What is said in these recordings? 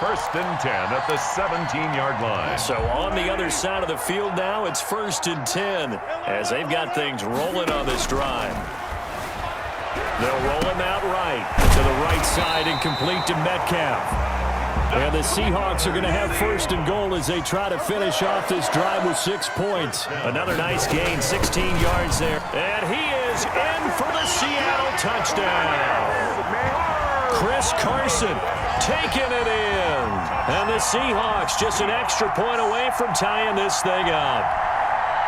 First and 10 at the 17-yard line. So on the other side of the field now, it's first and 10 as they've got things rolling on this drive. They'll roll him out right to the right side and complete to Metcalf. And the Seahawks are going to have first and goal as they try to finish off this drive with 6 points. Another nice gain, 16 yards there. And he is in for the Seattle touchdown. Chris Carson taking it in. And the Seahawks just an extra point away from tying this thing up.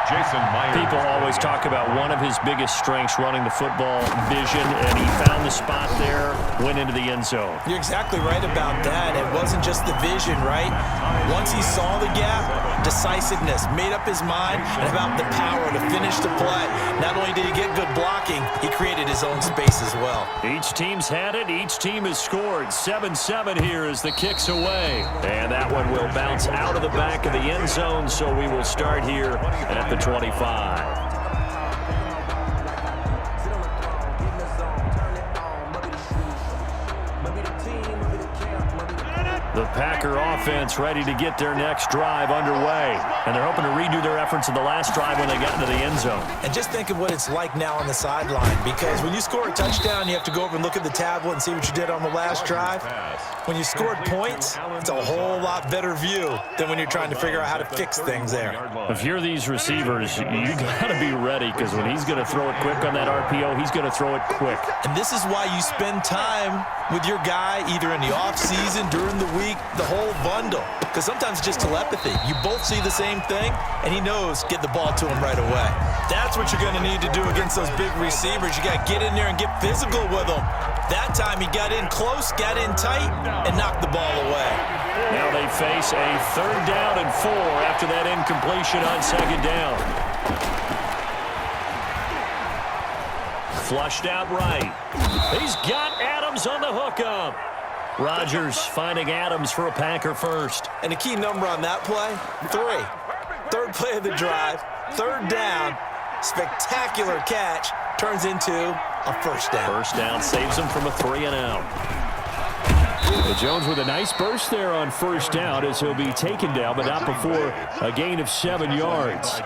Jason Myers. People always talk about one of his biggest strengths, running the football, vision, and he found the spot there, went into the end zone. You're exactly right about that. It wasn't just the vision, right? Once he saw the gap, decisiveness, made up his mind, and about the power to finish the play. Not only did he get good blocking, he created his own space as well. Each team's had it. Each team has scored. 7-7 here as the kick's away. And that one will bounce out of the back of the end zone, so we will start here at the 25. The Packer offense ready to get their next drive underway. And they're hoping to redo their efforts in the last drive when they got into the end zone. And just think of what it's like now on the sideline, because when you score a touchdown, you have to go over and look at the tablet and see what you did on the last drive. When you scored points, it's a whole lot better view than when you're trying to figure out how to fix things there. If you're these receivers, you got to be ready, because when he's going to throw it quick on that RPO, he's going to throw it quick. And this is why you spend time with your guy either in the offseason, during the week, the whole bundle. Because sometimes it's just telepathy. You both see the same thing, and he knows get the ball to him right away. That's what you're going to need to do against those big receivers. You got to get in there and get physical with them. That time he got in close, got in tight, and knocked the ball away. Now they face a 3rd down and 4 after that incompletion on 2nd down. Flushed out right. He's got Adams on the hookup. Rodgers finding Adams for a Packer first. And the key number on that play, 3. 3rd play of the drive, 3rd down, spectacular catch, turns into a first down. First down saves him from a 3-and-out. Jones with a nice burst there on 1st down as he'll be taken down, but not before a gain of 7 yards.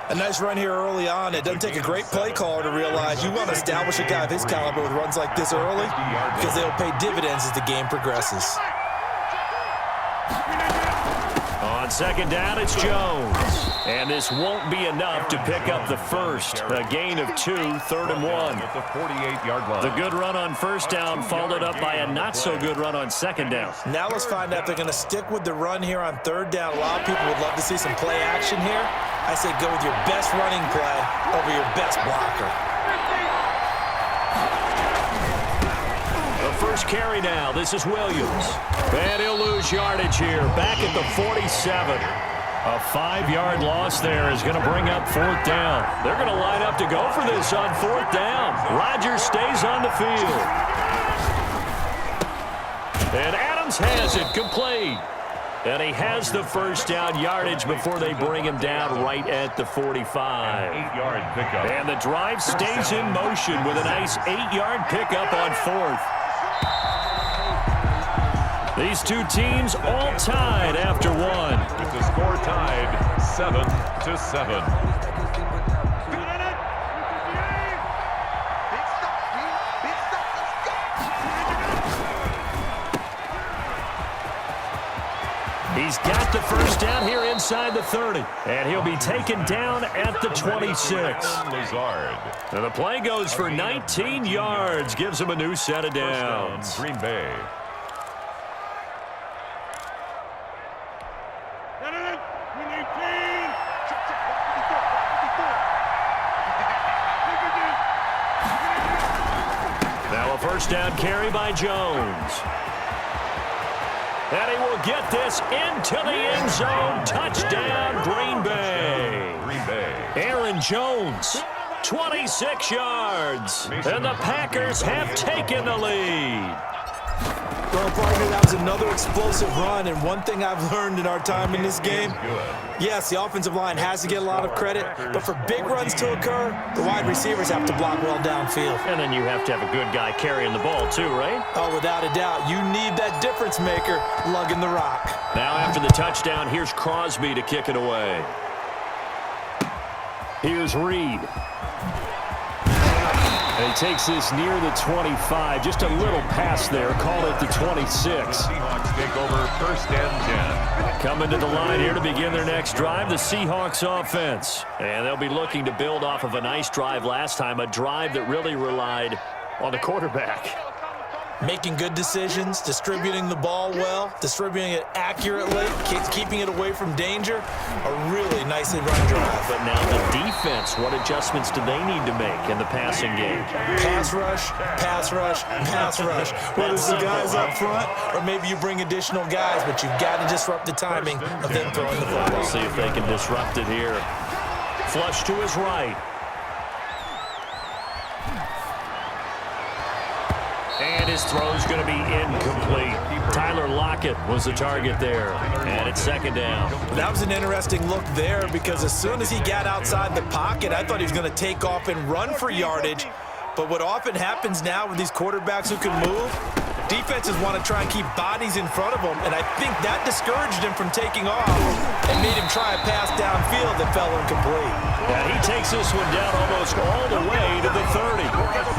A nice run here early on. It doesn't take a great play caller to realize you want to establish a guy of his caliber with runs like this early, because they'll pay dividends as the game progresses. On 2nd down, it's Jones. And this won't be enough to pick up the first. A gain of 2, 3rd and 1. At the 48-yard line. The good run on 1st down followed up by a not-so-good run on 2nd down. Now let's find out if they're going to stick with the run here on 3rd down. A lot of people would love to see some play action here. I say go with your best running play over your best blocker. First carry now. This is Williams. And he'll lose yardage here. Back at the 47. A 5-yard loss there is going to bring up 4th down. They're going to line up to go for this on 4th down. Rodgers stays on the field. And Adams has it complete. And he has the first down yardage before they bring him down right at the 45. 8-yard pickup. And the drive stays in motion with a nice 8-yard pickup on 4th. These two teams all tied after 1. With the score tied 7-7. He's got the first down here inside the 30. And he'll be taken down at the 26. And the play goes for 19 yards. Gives him a new set of downs. Green Bay. Now a first down carry by Jones. And he will get this into the end zone. Touchdown, Green Bay. Green Bay. Aaron Jones, 26 yards. And the Packers have taken the lead. Well, partner, that was another explosive run, and one thing I've learned in our time in this game, yes, the offensive line has to get a lot of credit, but for big runs to occur, the wide receivers have to block well downfield. And then you have to have a good guy carrying the ball too, right? Oh, without a doubt. You need that difference maker lugging the rock. Now after the touchdown, here's Crosby to kick it away. Here's Reed. And he takes this near the 25. Just a little pass there. Call it the 26. Seahawks take over 1st and 10. Coming to the line here to begin their next drive, the Seahawks offense. And they'll be looking to build off of a nice drive last time, a drive that really relied on the quarterback. Making good decisions, distributing the ball well, distributing it accurately, keeping it away from danger. A really nicely run drive. But now the defense, what adjustments do they need to make in the passing game? Pass rush, pass rush, pass rush. Whether it's the guys up front or maybe you bring additional guys, but you've got to disrupt the timing of them throwing the football. We'll see if they can disrupt it here. Flush to his right. And his throw's going to be incomplete. Tyler Lockett was the target there. And it's 2nd down. That was an interesting look there because as soon as he got outside the pocket, I thought he was going to take off and run for yardage. But what often happens now with these quarterbacks who can move, defenses want to try and keep bodies in front of them, and I think that discouraged him from taking off and made him try a pass downfield that fell incomplete. And he takes this one down almost all the way to the 30.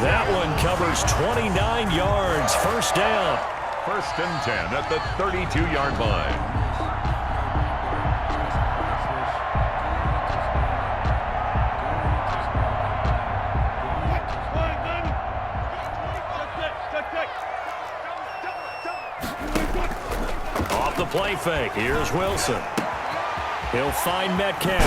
That one covers 29 yards. 1st down. 1st and 10 at the 32-yard line. Off the play fake, here's Wilson. He'll find Metcalf.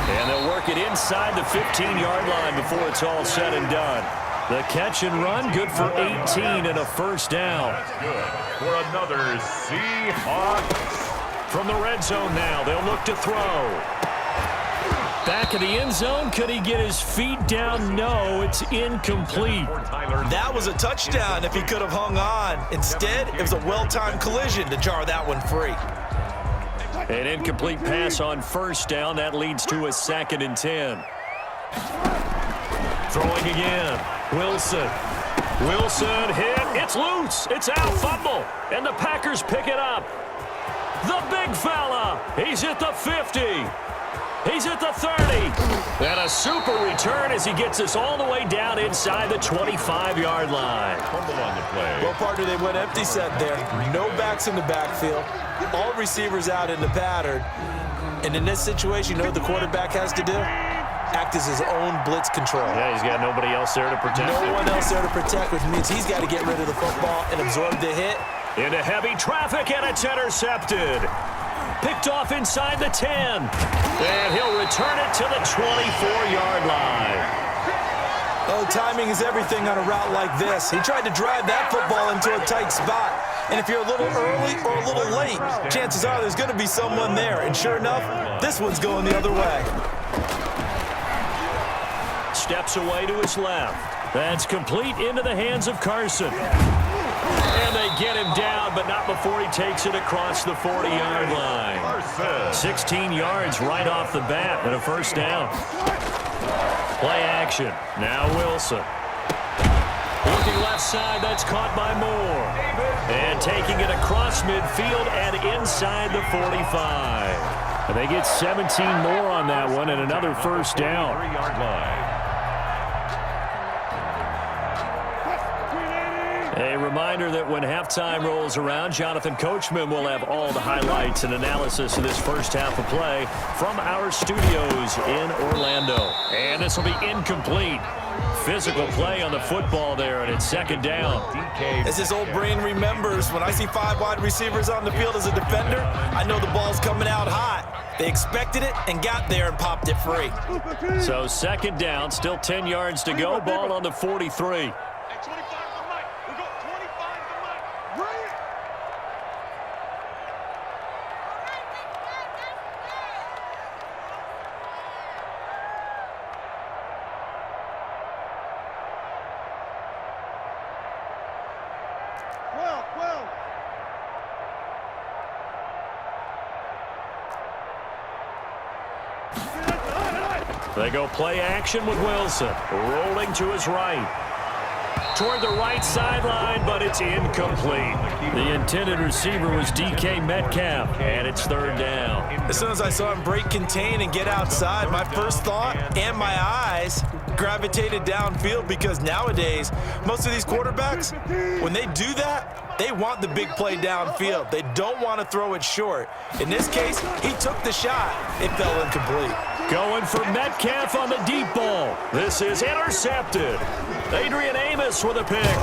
And they'll work it inside the 15-yard line before it's all said and done. The catch and run, good for 18 and a 1st down. That's good for another Seahawks. From the red zone now, they'll look to throw. Back of the end zone, could he get his feet down? No, it's incomplete. That was a touchdown if he could have hung on. Instead, it was a well-timed collision to jar that one free. An incomplete pass on 1st down. That leads to a 2nd and 10. Throwing again. Wilson. Wilson hit. It's loose. It's out. Fumble. And the Packers pick it up. The big fella. He's at the 50. He's at the 30. And a super return as he gets us all the way down inside the 25-yard line. Fumble on the play. Well, partner, they went empty set there. No backs in the backfield. All receivers out in the pattern. And in this situation, you know what the quarterback has to do? Act as his own blitz control. Yeah, he's got nobody else there to protect him. No one else there to protect, which means he's got to get rid of the football and absorb the hit. Into heavy traffic, and it's intercepted. Picked off inside the 10. And he'll return it to the 24-yard line. Oh, timing is everything on a route like this. He tried to drive that football into a tight spot. And if you're a little early or a little late, chances are there's going to be someone there. And sure enough, this one's going the other way. Steps away to his left. That's complete into the hands of Carson. And they get him down, but not before he takes it across the 40-yard line. 16 yards right off the bat and a 1st down. Play action. Now Wilson. Looking left side, that's caught by Moore. And taking it across midfield and inside the 45. And they get 17 more on that one and another 1st down. 3-yard line. A reminder that when halftime rolls around, Jonathan Coachman will have all the highlights and analysis of this first half of play from our studios in Orlando. And this will be incomplete. Physical play on the football there, and it's 2nd down. As his old brain remembers, when I see 5 wide receivers on the field as a defender, I know the ball's coming out hot. They expected it and got there and popped it free. So 2nd down, still 10 yards to go. Ball on the 43. They go play action with Wilson. Rolling to his right. Toward the right sideline, but it's incomplete. The intended receiver was DK Metcalf, and it's third down. As soon as I saw him break contain and get outside, my first thought and my eyes gravitated downfield, because nowadays, most of these quarterbacks, when they do that, they want the big play downfield. They don't want to throw it short. In this case, he took the shot. It fell incomplete. Going for Metcalf on the deep ball. This is intercepted. Adrian Amos with a pick.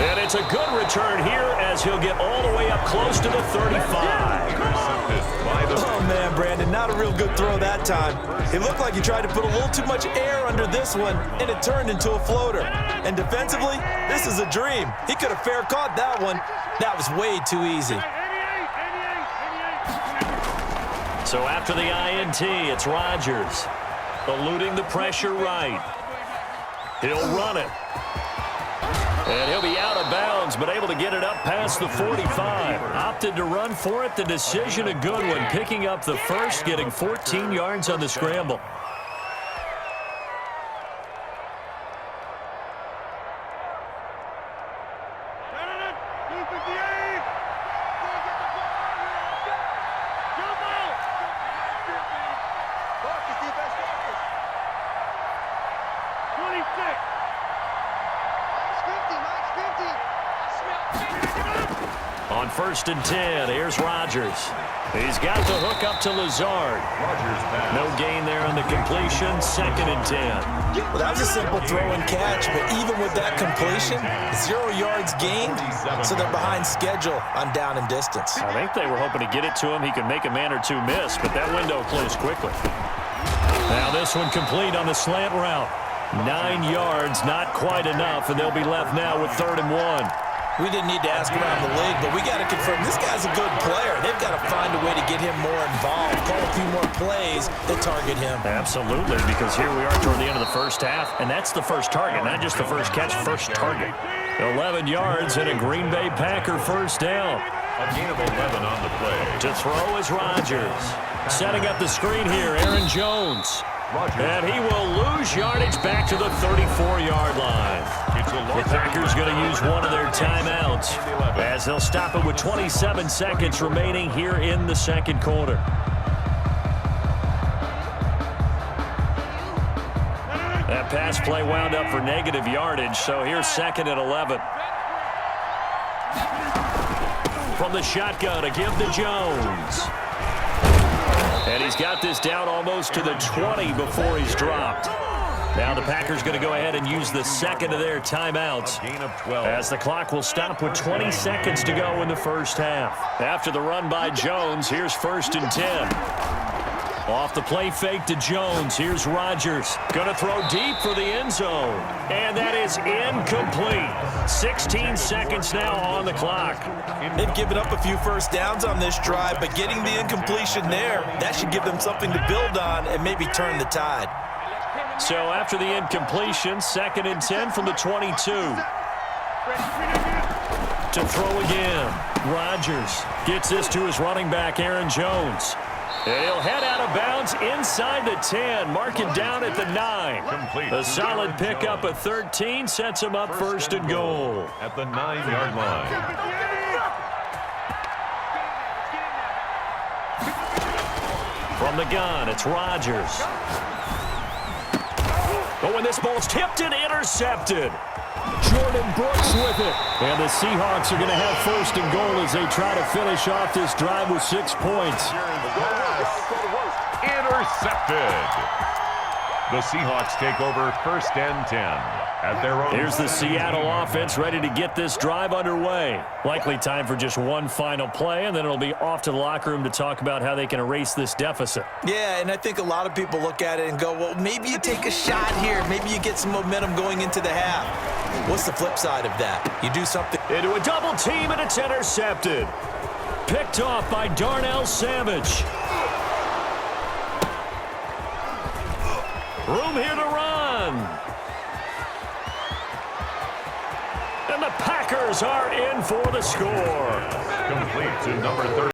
And it's a good return here as he'll get all the way up close to the 35. Oh, man, Brandon, not a real good throw that time. It looked like he tried to put a little too much air under this one, and it turned into a floater. And defensively, this is a dream. He could have fair caught that one. That was way too easy. So after the INT, it's Rodgers. Eluding the pressure right. He'll run it. And he'll be out of bounds, but able to get it up past the 45. Opted to run for it. The decision a good one. Picking up the first, getting 14 yards on the scramble. On 1st and 10, here's Rodgers. He's got the hook up to Lazard. No gain there on the completion. 2nd and 10. Well, that was a simple throw and catch, but even with that completion, 0 yards gained, so they're behind schedule on down and distance. I think they were hoping to get it to him. He could make a man or two miss, but that window closed quickly. Now this one complete on the slant route. 9 yards, not quite enough, and they'll be left now with 3rd and 1. We didn't need to ask around the league, but we got to confirm this guy's a good player. They've got to find a way to get him more involved, call a few more plays that target him. Absolutely, because here we are toward the end of the first half, and that's the first target, not just the first catch, first target. 11 yards and a Green Bay Packer first down. A gain of 11 on the play. To throw is Rodgers. Setting up the screen here, Aaron Jones. And he will lose yardage back to the 34-yard line. The Packers going to use one of their timeouts as they'll stop it with 27 seconds remaining here in the second quarter. That pass play wound up for negative yardage, so here's 2nd and 11. From the shotgun to give to Jones. And he's got this down almost to the 20 before he's dropped. Now the Packers going to go ahead and use the second of their timeouts as the clock will stop with 20 seconds to go in the first half. After the run by Jones, here's 1st and 10. Off the play fake to Jones. Here's Rodgers. Going to throw deep for the end zone. And that is incomplete. 16 seconds now on the clock. They've given up a few first downs on this drive, but getting the incompletion there, that should give them something to build on and maybe turn the tide. So after the incompletion, 2nd and 10 from the 22. To throw again. Rodgers gets this to his running back, Aaron Jones. And he'll head out of bounds inside the 10, marking down at the 9. A solid pickup at 13 sets him up 1st and goal. At the 9-yard line. From the gun, it's Rodgers. But when this ball's tipped and intercepted, Jordan Brooks with it. And the Seahawks are going to have 1st and goal as they try to finish off this drive with 6 points. Intercepted. The Seahawks take over 1st and 10 at their own. Here's the Seattle offense ready to get this drive underway. Likely time for just one final play, and then it'll be off to the locker room to talk about how they can erase this deficit. Yeah, and I think a lot of people look at it and go, well, maybe you take a shot here. Maybe you get some momentum going into the half. What's the flip side of that? You do something. Into a double team, and it's intercepted. Picked off by Darnell Savage. Room here to run. And the Packers are in for the score. Complete to number 30.